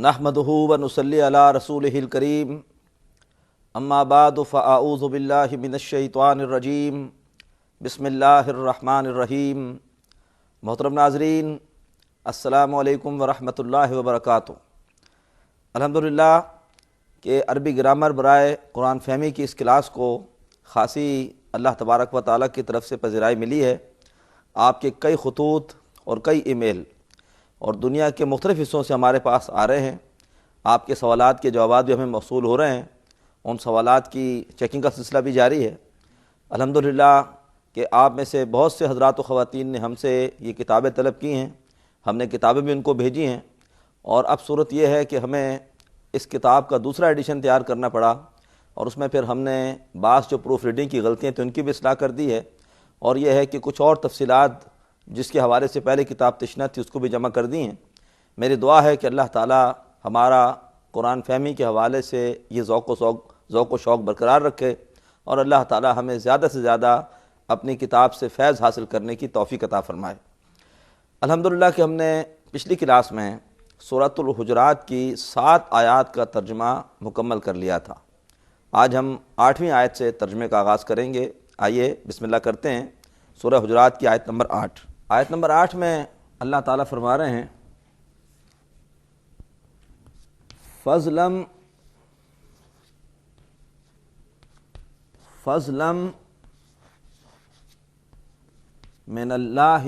نحمدہ و نصلی علی رسولہ الکریم اما بعد فاعوذ باللہ من الشیطان الرجیم بسم اللہ الرحمن الرحیم۔ محترم ناظرین، السلام علیکم ورحمۃ اللہ وبرکاتہ۔ الحمدللہ کہ عربی گرامر برائے قرآن فہمی کی اس کلاس کو خاصی اللہ تبارک و تعالیٰ کی طرف سے پذیرائی ملی ہے۔ آپ کے کئی خطوط اور کئی ای میل اور دنیا کے مختلف حصوں سے ہمارے پاس آ رہے ہیں۔ آپ کے سوالات کے جوابات بھی ہمیں موصول ہو رہے ہیں، ان سوالات کی چیکنگ کا سلسلہ بھی جاری ہے۔ الحمدللہ کہ آپ میں سے بہت سے حضرات و خواتین نے ہم سے یہ کتابیں طلب کی ہیں، ہم نے کتابیں بھی ان کو بھیجی ہیں، اور اب صورت یہ ہے کہ ہمیں اس کتاب کا دوسرا ایڈیشن تیار کرنا پڑا، اور اس میں پھر ہم نے بعض جو پروف ریڈنگ کی غلطیاں تھیں ان کی بھی اصلاح کر دی ہے، اور یہ ہے کہ کچھ اور تفصیلات جس کے حوالے سے پہلے کتاب تشنہ تھی اس کو بھی جمع کر دی ہیں۔ میری دعا ہے کہ اللہ تعالی ہمارا قرآن فہمی کے حوالے سے یہ ذوق و شوق برقرار رکھے، اور اللہ تعالی ہمیں زیادہ سے زیادہ اپنی کتاب سے فیض حاصل کرنے کی توفیق عطا فرمائے۔ الحمدللہ کہ ہم نے پچھلی کلاس میں سورۃ الحجرات کی 7 آیات کا ترجمہ مکمل کر لیا تھا۔ آج ہم 8ویں آیت سے ترجمے کا آغاز کریں گے۔ آئیے بسم اللہ کرتے ہیں۔ سورہ حجرات کی آیت نمبر 8۔ آیت نمبر 8 میں اللہ تعالیٰ فرما رہے ہیں فضلم من اللہ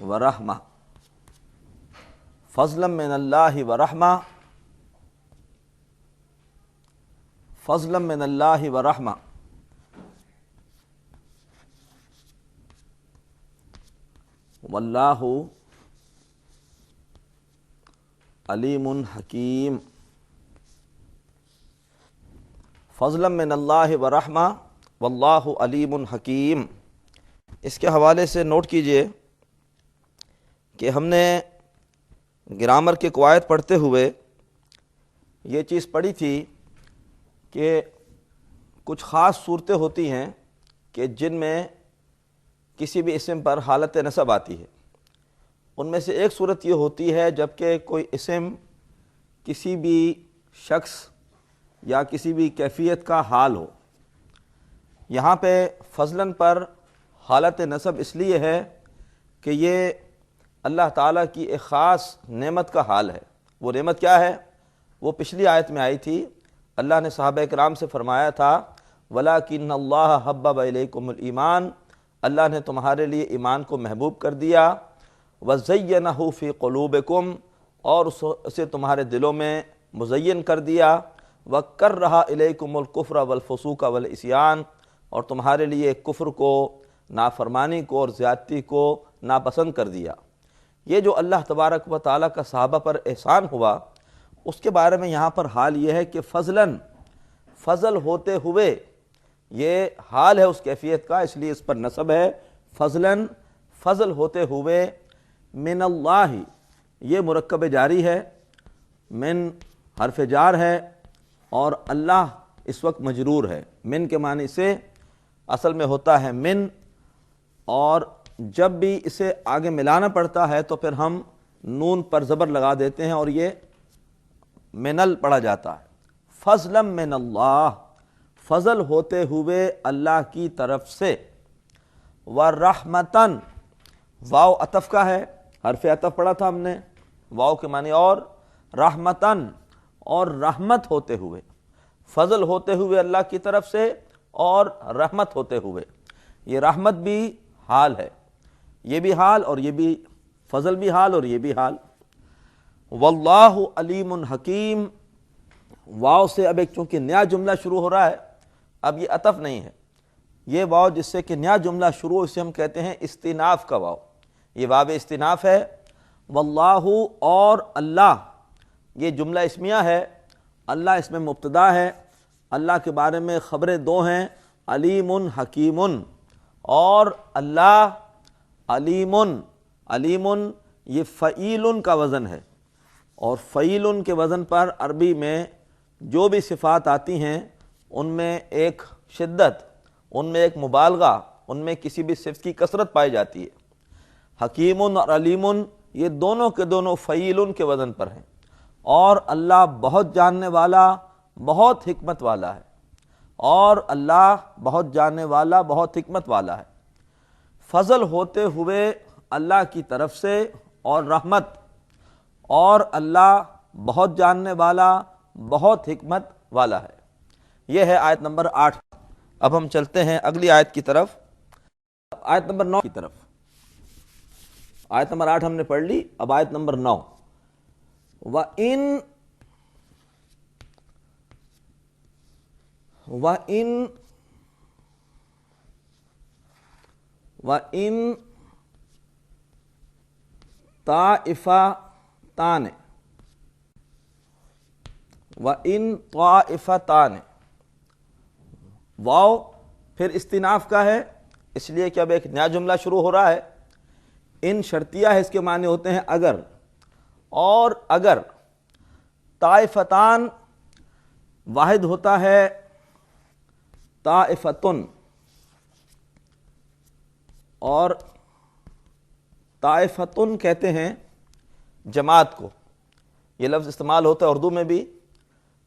ورحمہ، فضلم من اللہ ورحمہ، فضلم من اللہ ورحمہ۔ واللہ علیم حکیم۔ فضلا من اللہ ورحمہ واللہ علیم حکیم۔ اس کے حوالے سے نوٹ کیجئے کہ ہم نے گرامر کے قواعد پڑھتے ہوئے یہ چیز پڑھی تھی کہ کچھ خاص صورتیں ہوتی ہیں کہ جن میں کسی بھی اسم پر حالت نصب آتی ہے۔ ان میں سے ایک صورت یہ ہوتی ہے جب کہ کوئی اسم کسی بھی شخص یا کسی بھی کیفیت کا حال ہو۔ یہاں پہ فضلاً پر حالت نصب اس لیے ہے کہ یہ اللہ تعالیٰ کی ایک خاص نعمت کا حال ہے۔ وہ نعمت کیا ہے؟ وہ پچھلی آیت میں آئی تھی۔ اللہ نے صحابہ کرام سے فرمایا تھا وَلَٰكِنَّ اللَّهَ حَبَّبَ إِلَيْكُمُ الْإِيمَانَ، اللہ نے تمہارے لیے ایمان کو محبوب کر دیا، وَزَيَّنَهُ فِي قُلُوبِكُمْ، اور اسے تمہارے دلوں میں مزین کر دیا، وَكَرَّهَ إِلَيْكُمُ الْكُفْرَ وَالْفُسُوقَ وَالْعِصْيَانَ، اور تمہارے لیے کفر کو، نافرمانی کو اور زیادتی کو ناپسند کر دیا۔ یہ جو اللہ تبارک و تعالیٰ کا صحابہ پر احسان ہوا، اس کے بارے میں یہاں پر حال یہ ہے کہ فضلاً، فضل ہوتے ہوئے، یہ حال ہے اس کیفیت کا، اس لیے اس پر نصب ہے۔ فضلاً، فضل ہوتے ہوئے، من اللہ، یہ مرکب جاری ہے، من حرف جار ہے، اور اللہ اس وقت مجرور ہے۔ من کے معنی سے اصل میں ہوتا ہے من، اور جب بھی اسے آگے ملانا پڑتا ہے تو پھر ہم نون پر زبر لگا دیتے ہیں اور یہ منل پڑھا جاتا ہے۔ فضلا من اللہ، فضل ہوتے ہوئے اللہ کی طرف سے، ورحمتاً، واو عطف کا ہے، حرف عطف پڑھا تھا ہم نے، واو کے معنی اور، رحمتاً، اور رحمت ہوتے ہوئے، فضل ہوتے ہوئے اللہ کی طرف سے اور رحمت ہوتے ہوئے۔ یہ رحمت بھی حال ہے، یہ بھی حال اور یہ بھی، فضل بھی حال اور یہ بھی حال۔ واللہ علیم حکیم، واو سے اب ایک چونکہ نیا جملہ شروع ہو رہا ہے، اب یہ عطف نہیں ہے، یہ واو جس سے کہ نیا جملہ شروع، اسے ہم کہتے ہیں استئناف کا واو، یہ واو استئناف ہے۔ واللہ، اور اللہ، یہ جملہ اسمیہ ہے، اللہ اس میں مبتدا ہے، اللہ کے بارے میں خبریں دو ہیں، علیم حکیم، اور اللہ علیم، علیم یہ فعیل کا وزن ہے، اور فعیل کے وزن پر عربی میں جو بھی صفات آتی ہیں ان میں ایک شدت، ان میں ایک مبالغہ ان میں کسی بھی صفت کی کثرت پائی جاتی ہے۔ حکیم اور علیم یہ دونوں کے دونوں فعیل کے وزن پر ہیں، اور اللہ بہت جاننے والا، بہت حکمت والا ہے، اور اللہ بہت جاننے والا، بہت حکمت والا ہے۔ فضل ہوتے ہوئے اللہ کی طرف سے اور رحمت، اور اللہ بہت جاننے والا، بہت حکمت والا ہے۔ یہ ہے آیت نمبر 8۔ اب ہم چلتے ہیں اگلی آیت کی طرف، آیت نمبر 9 کی طرف۔ آیت نمبر 8 ہم نے پڑھ لی، اب آیت نمبر 9۔ وَإِن طَائِفَتَانِ واو پھر استئناف کا ہے، اس لیے کہ اب ایک نیا جملہ شروع ہو رہا ہے۔ ان شرطیہ ہے، اس کے معنی ہوتے ہیں اگر، اور اگر طائفتان واحد ہوتا ہے طائفتن، اور طائفتن کہتے ہیں جماعت کو، یہ لفظ استعمال ہوتا ہے اردو میں بھی۔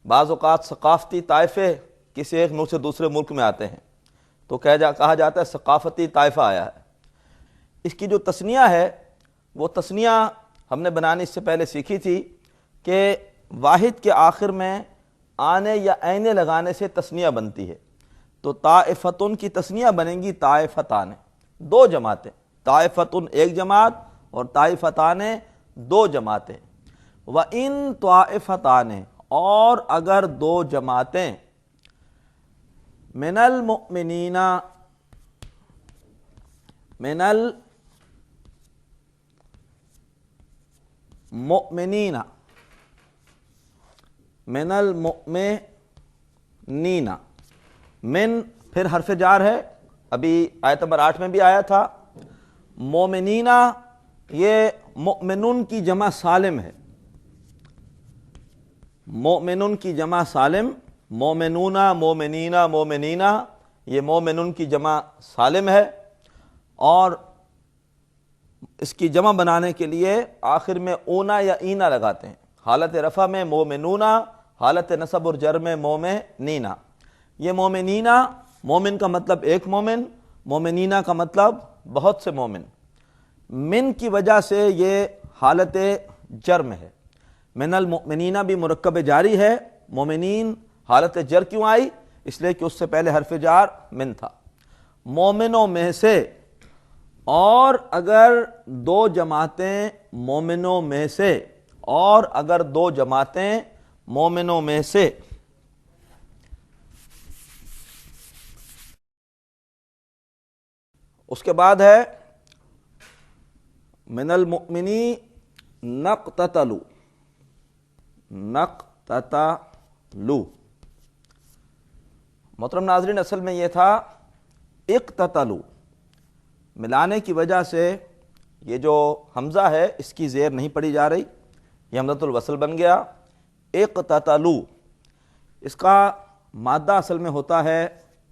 بعض اوقات ثقافتی طائفے کسی ایک ملک سے دوسرے ملک میں آتے ہیں تو کہا جاتا ہے ثقافتی طائفہ آیا ہے۔ اس کی جو تثنیہ ہے وہ تثنیہ ہم نے بنانی اس سے پہلے سیکھی تھی کہ واحد کے آخر میں آنے یا اینے لگانے سے تثنیہ بنتی ہے، تو طائفتن کی تثنیہ بنیں گی طائفتان، دو جماعتیں، طائفتن ایک جماعت اور طائفتان دو جماعتیں۔ وَإِن طَائِفَتَانِ اور اگر دو جماعتیں من المؤمنین من پھر حرف جار ہے، ابھی آیت نمبر 8 میں بھی آیا تھا۔ مومنینا یہ مؤمنون کی جمع سالم ہے، مومنون کی جمع سالم، مومنونا، مومنینا، مومنینا، یہ مومنون کی جمع سالم ہے، اور اس کی جمع بنانے کے لیے آخر میں اونا یا اینا لگاتے ہیں۔ حالت رفع میں مومنونا، حالت نصب اور جر میں مومنینا۔ یہ مومنینا، مومن کا مطلب ایک مومن، مومنینا کا مطلب بہت سے مومن۔ من کی وجہ سے یہ حالت جر میں ہے، من المؤمنین بھی مرکب جاری ہے، مومنین حالت جر کیوں آئی؟ اس لیے کہ اس سے پہلے حرف جار من تھا۔ مومنوں میں سے، اور اگر دو جماعتیں مومنوں میں سے، اور اگر دو جماعتیں مومنوں میں سے۔ اس کے بعد ہے من المؤمنین نقتتلوا، نقتتلوا۔ محترم ناظرین، اصل میں یہ تھا اقتتلوا، ملانے کی وجہ سے یہ جو حمزہ ہے اس کی زیر نہیں پڑی جا رہی، یہ حمزۃ الوصل بن گیا، اقتتلوا۔ اس کا مادہ اصل میں ہوتا ہے،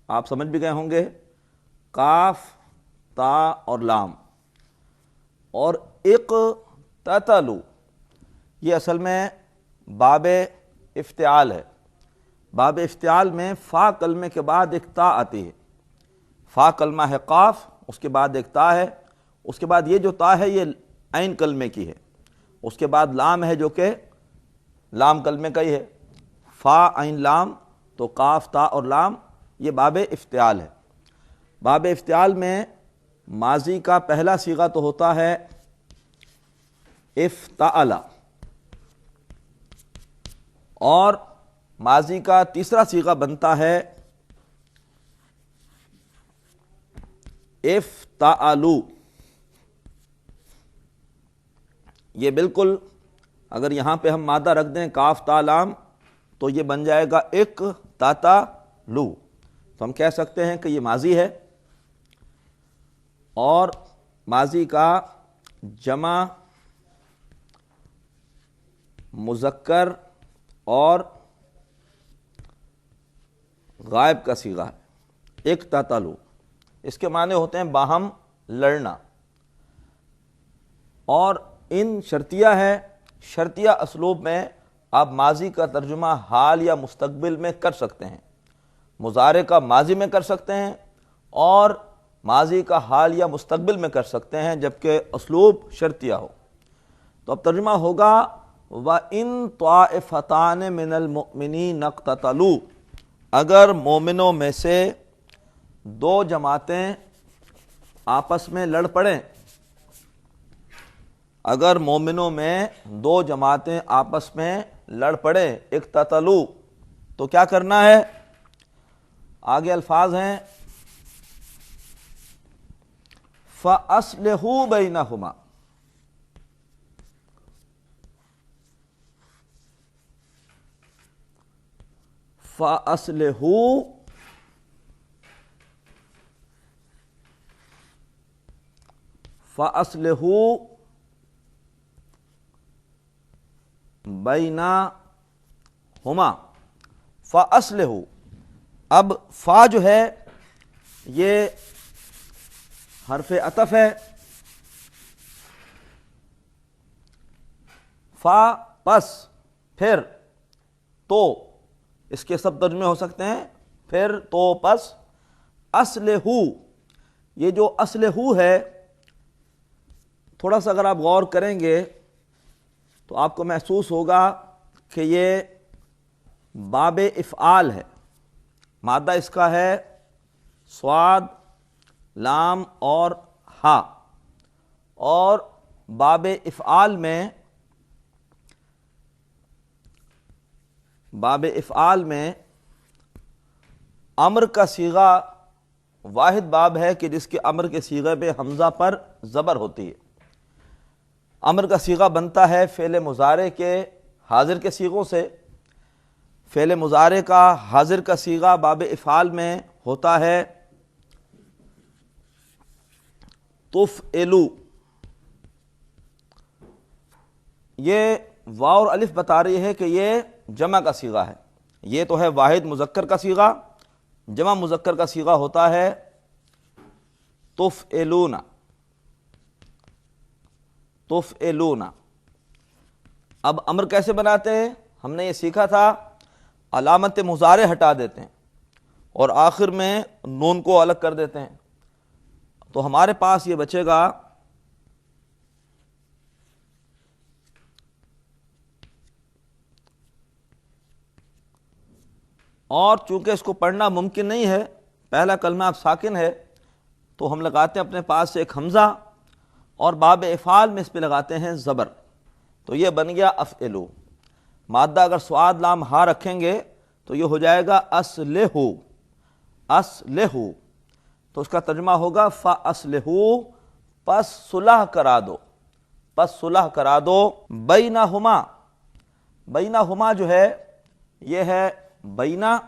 آپ سمجھ بھی گئے ہوں گے، کاف، تا اور لام، اور اقتتلوا یہ اصل میں باب افتعال ہے۔ باب افتعال میں فا کلمے کے بعد ایک تا آتی ہے، فا کلمہ ہے قاف، اس کے بعد ایک تا ہے، اس کے بعد یہ جو تا ہے یہ عین کلمے کی ہے، اس کے بعد لام ہے جو کہ لام کلمے کا ہی ہے، فا عین لام، تو قاف، تا اور لام، یہ باب افتعال ہے۔ باب افتعال میں ماضی کا پہلا صیغہ تو ہوتا ہے افتعل، اور ماضی کا تیسرا صیغہ بنتا ہے افتعلوا۔ یہ بالکل اگر یہاں پہ ہم مادہ رکھ دیں کاف، تا، لام، تو یہ بن جائے گا اقتتلوا، تو ہم کہہ سکتے ہیں کہ یہ ماضی ہے، اور ماضی کا جمع مذکر اور غائب کا صیغہ ہے اقتتلوا۔ اس کے معنی ہوتے ہیں باہم لڑنا، اور ان شرطیہ ہے، شرطیہ اسلوب میں آپ ماضی کا ترجمہ حال یا مستقبل میں کر سکتے ہیں، مضارع کا ماضی میں کر سکتے ہیں اور ماضی کا حال یا مستقبل میں کر سکتے ہیں، جبکہ اسلوب شرطیہ ہو۔ تو اب ترجمہ ہوگا وَإِن طَائِفَتَانِ مِنَ الْمُؤْمِنِينَ اقْتَتَلُوا، اگر مومنوں میں سے دو جماعتیں آپس میں لڑ پڑیں، اگر مومنوں میں دو جماعتیں آپس میں لڑ پڑیں، اقتتلوا، تو کیا کرنا ہے؟ آگے الفاظ ہیں فَأَصْلِحُوا بَيْنَهُمَا، فَأَصْلِحُوا فَأَصْلِحُوا بَيْنَهُمَا، فَأَصْلِحُوا، اب فا جو ہے یہ حرف عطف ہے، فا پس پھر تو، اس کے سب ترجمے ہو سکتے ہیں پھر تو پس، اصلحو، یہ جو اصلحو ہے تھوڑا سا اگر آپ غور کریں گے تو آپ کو محسوس ہوگا کہ یہ باب افعال ہے، مادہ اس کا ہے صاد، لام اور ہا، اور باب افعال میں امر کا صیغہ واحد باب ہے کہ جس کے امر کے صیغے پہ حمزہ پر زبر ہوتی ہے۔ امر کا صیغہ بنتا ہے فعل مضارع کے حاضر کے صیغوں سے، فعل مضارع کا حاضر کا صیغہ باب افعال میں ہوتا ہے تفعلوا، یہ واو اور الف بتا رہی ہے کہ یہ جمع کا صیغہ ہے، یہ تو ہے واحد مذکر کا صیغہ، جمع مذکر کا صیغہ ہوتا ہے تفعلون، تفعلون۔ اب امر کیسے بناتے ہیں؟ ہم نے یہ سیکھا تھا علامت مضارع ہٹا دیتے ہیں اور آخر میں نون کو الگ کر دیتے ہیں، تو ہمارے پاس یہ بچے گا اور چونکہ اس کو پڑھنا ممکن نہیں ہے، پہلا کلمہ اب ساکن ہے، تو ہم لگاتے ہیں اپنے پاس سے ایک حمزہ اور باب افعال میں اس پہ لگاتے ہیں زبر، تو یہ بن گیا افعلوا۔ مادہ اگر صاد لام ہا رکھیں گے تو یہ ہو جائے گا اصلحو، اصلحو، تو اس کا ترجمہ ہوگا فاصلحوا، پس صلح کرا دو، پس صلح کرا دو، بینہما، بینہما جو ہے یہ ہے بینا،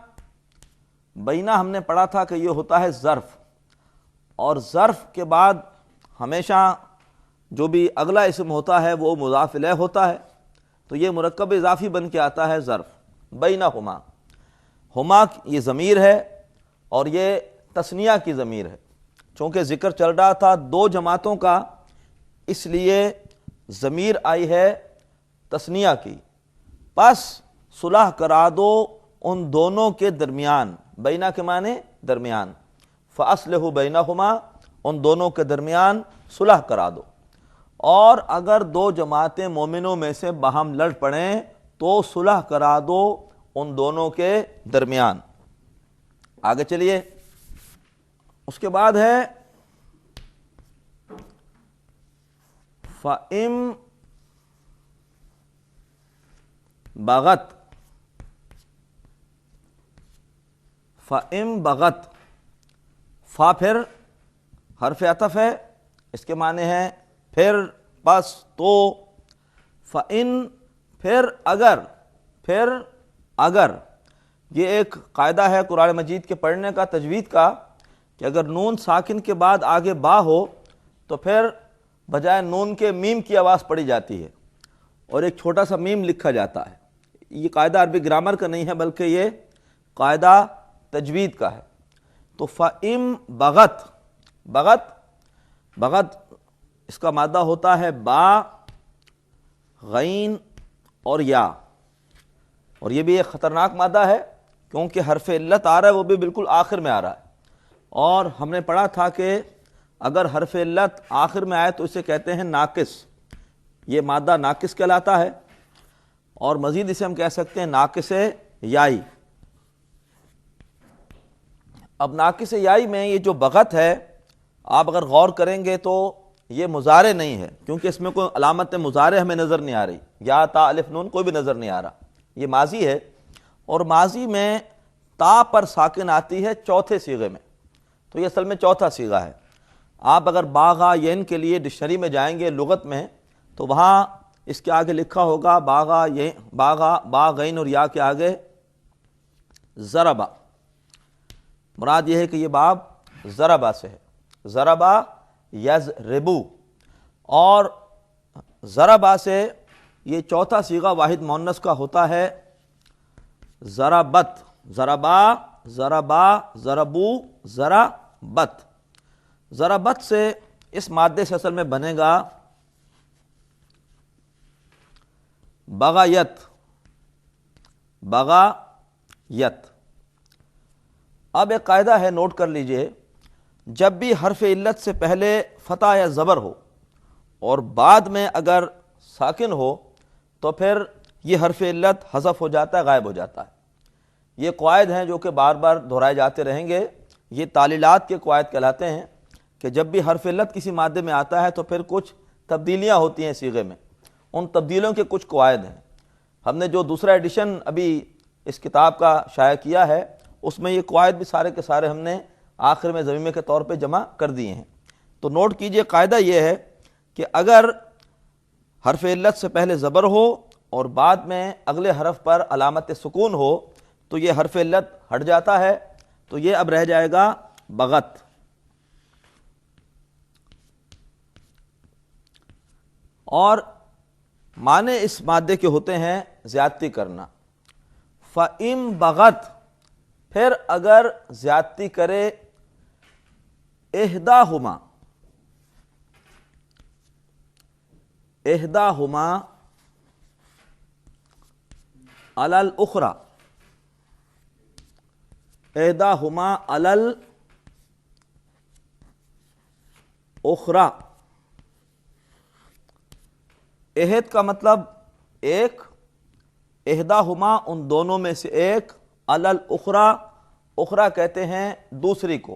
بینا ہم نے پڑھا تھا کہ یہ ہوتا ہے ظرف، اور ظرف کے بعد ہمیشہ جو بھی اگلا اسم ہوتا ہے وہ مضاف الیہ ہوتا ہے، تو یہ مرکب اضافی بن کے آتا ہے ظرف، بینہما، ہما یہ ضمیر ہے اور یہ تثنیہ کی ضمیر ہے، چونکہ ذکر چل رہا تھا دو جماعتوں کا اس لیے ضمیر آئی ہے تثنیہ کی، پس صلح کرا دو ان دونوں کے درمیان، بینہ کے معنی درمیان، فاصلحوا بینہما، ان دونوں کے درمیان صلح کرا دو، اور اگر دو جماعتیں مومنوں میں سے باہم لڑ پڑیں تو صلح کرا دو ان دونوں کے درمیان۔ آگے چلیے، اس کے بعد ہے فَإِن بغت، فَإِن بغت، فا پھر حرف عطف ہے، اس کے معنی ہے پھر، پس، تو، فَإِن پھر اگر، پھر اگر، یہ ایک قاعدہ ہے قرآن مجید کے پڑھنے کا، تجوید کا، کہ اگر نون ساکن کے بعد آگے با ہو تو پھر بجائے نون کے میم کی آواز پڑی جاتی ہے اور ایک چھوٹا سا میم لکھا جاتا ہے۔ یہ قاعدہ عربی گرامر کا نہیں ہے بلکہ یہ قاعدہ تجوید کا ہے۔ تو فَإِن بغت، بغت، بغت اس کا مادہ ہوتا ہے با، غین اور یا، اور یہ بھی ایک خطرناک مادہ ہے کیونکہ حرف علت آ رہا ہے وہ بھی بالکل آخر میں آ رہا ہے، اور ہم نے پڑھا تھا کہ اگر حرف علت آخر میں آئے تو اسے کہتے ہیں ناقص، یہ مادہ ناقص کہلاتا ہے، اور مزید اسے ہم کہہ سکتے ہیں ناقص یائی۔ اب ناقص یائی میں یہ جو بغت ہے، آپ اگر غور کریں گے تو یہ مضارع نہیں ہے، کیونکہ اس میں کوئی علامت مضارع ہمیں نظر نہیں آ رہی، یا تا الف نون کوئی بھی نظر نہیں آ رہا، یہ ماضی ہے، اور ماضی میں تا پر ساکن آتی ہے چوتھے صیغے میں، تو یہ اصل میں چوتھا صیغہ ہے۔ آپ اگر باغا ین کے لیے ڈکشنری میں جائیں گے لغت میں تو وہاں اس کے آگے لکھا ہوگا باغا باغا با غین اور یا کے آگے ضربا، مراد یہ ہے کہ یہ باب ضربا سے ہے، ضربا یضربو، اور ضربا سے یہ چوتھا صیغہ واحد مؤنث کا ہوتا ہے ضربت، ضربا ضربا ضربو ضربت، ضربت سے اس مادے سے اصل میں بنے گا بغیت، بغیت۔ اب ایک قاعدہ ہے، نوٹ کر لیجئے، جب بھی حرف علت سے پہلے فتح یا زبر ہو اور بعد میں اگر ساکن ہو تو پھر یہ حرف علت حذف ہو جاتا ہے، غائب ہو جاتا ہے۔ یہ قواعد ہیں جو کہ بار بار دہرائے جاتے رہیں گے، یہ تعلیلات کے قواعد کہلاتے ہیں کہ جب بھی حرف علت کسی مادے میں آتا ہے تو پھر کچھ تبدیلیاں ہوتی ہیں صیغے میں، ان تبدیلیوں کے کچھ قواعد ہیں۔ ہم نے جو دوسرا ایڈیشن ابھی اس کتاب کا شائع کیا ہے اس میں یہ قواعد بھی سارے کے سارے ہم نے آخر میں ضمیمے کے طور پہ جمع کر دیے ہیں۔ تو نوٹ کیجئے، قاعدہ یہ ہے کہ اگر حرف علت سے پہلے زبر ہو اور بعد میں اگلے حرف پر علامت سکون ہو تو یہ حرف علت ہٹ جاتا ہے، تو یہ اب رہ جائے گا بغت۔ اور معنی اس مادے کے ہوتے ہیں زیادتی کرنا، فَإِن بغت، پھر اگر زیادتی کرے احداہما، احداہما علی الاخری، احداہما علی الاخری، احد کا مطلب ایک، احداہما ان دونوں میں سے ایک، علی الاخری، اخری کہتے ہیں دوسری کو،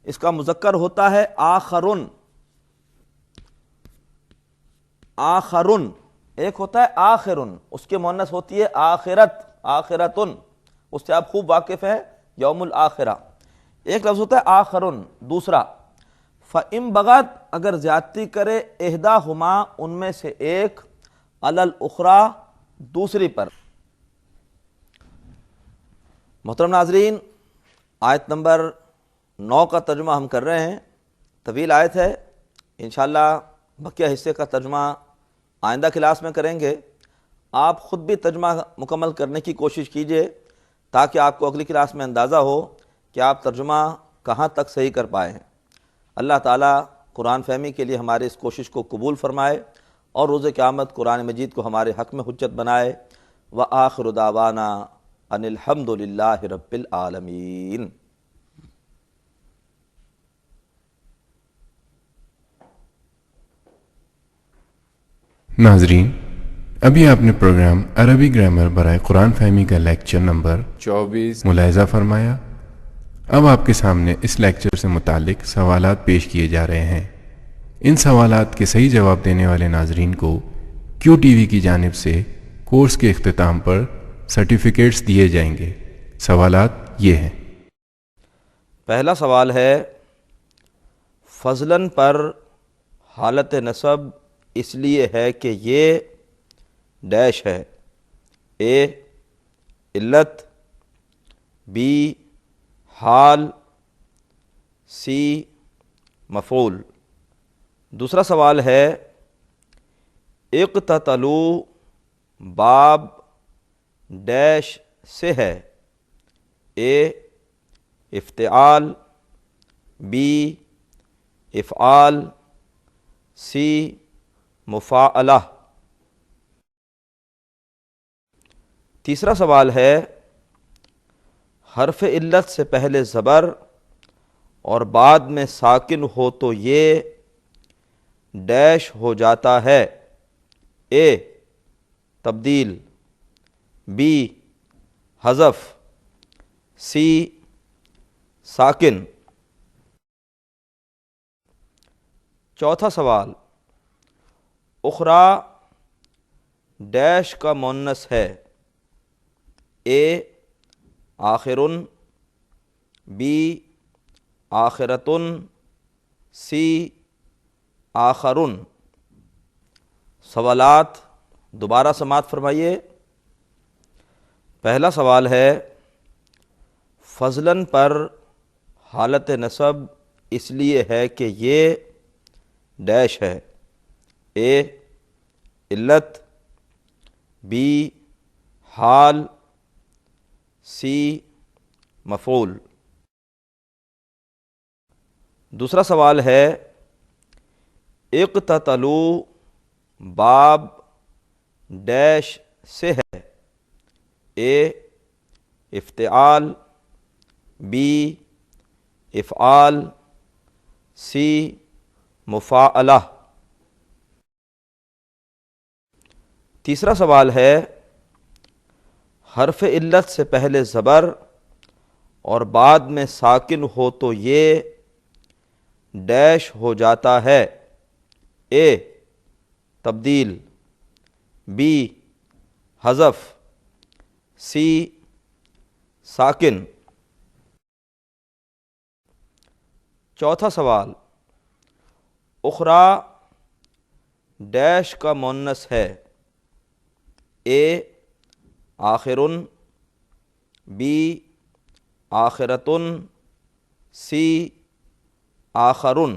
اس کا مذکر ہوتا ہے آخرن، آخرن، ایک ہوتا ہے آخرن، اس کے مؤنث ہوتی ہے آخرت، آخرتن، اس سے آپ خوب واقف ہے، یوم الآخرہ۔ ایک لفظ ہوتا ہے آخرن، دوسرا۔ فَإِن بغت، اگر زیادتی کرے احداہما ان میں سے ایک، علی الاخری دوسری پر۔ محترم ناظرین، آیت نمبر 9 کا ترجمہ ہم کر رہے ہیں، طویل آیت ہے، انشاءاللہ بقیہ حصے کا ترجمہ آئندہ کلاس میں کریں گے۔ آپ خود بھی ترجمہ مکمل کرنے کی کوشش کیجئے تاکہ آپ کو اگلی کلاس میں اندازہ ہو کہ آپ ترجمہ کہاں تک صحیح کر پائے ہیں۔ اللہ تعالیٰ قرآن فہمی کے لیے ہماری اس کوشش کو قبول فرمائے اور روز قیامت قرآن مجید کو ہمارے حق میں حجت بنائے۔ وآخر دعوانا ان الحمد للہ رب العالمین۔ ناظرین، ابھی آپ نے پروگرام عربی گرامر برائے قرآن فہمی کا لیکچر نمبر 24 ملاحظہ فرمایا۔ اب آپ کے سامنے اس لیکچر سے متعلق سوالات پیش کیے جا رہے ہیں۔ ان سوالات کے صحیح جواب دینے والے ناظرین کو کیو ٹی وی کی جانب سے کورس کے اختتام پر سرٹیفکیٹس دیے جائیں گے۔ سوالات یہ ہیں۔ پہلا سوال ہے، فضلاً پر حالت نصب اس لیے ہے کہ یہ ڈیش ہے، اے علت، بی حال، سی مفعول۔ دوسرا سوال ہے، اقتتلوا باب ڈیش سے ہے، اے افتعال، بی افعال، سی مفاعلہ۔ تیسرا سوال ہے حرف علت سے پہلے زبر اور بعد میں ساکن ہو تو یہ ڈیش ہو جاتا ہے، اے تبدیل، بی حذف، سی ساکن۔ چوتھا سوال اخری ڈیش کا مؤنث ہے، اے آخرن، بی آخرتن، سی آخرن۔ سوالات دوبارہ سماعت فرمائیے۔ پہلا سوال ہے فضلاً پر حالت نصب اس لیے ہے کہ یہ ڈیش ہے، اے علت، بی حال، سی مفعول۔ دوسرا سوال ہے اقتتلوا باب ڈیش سے ہے، اے افتعال، بی افعال، سی مفاعلہ۔ تیسرا سوال ہے حرف علت سے پہلے زبر اور بعد میں ساکن ہو تو یہ ڈیش ہو جاتا ہے، اے تبدیل، بی حذف، سی ساکن۔ چوتھا سوال اخری ڈیش کا مؤنث ہے، اے آخرن، بی آخرتن، سی آخرن۔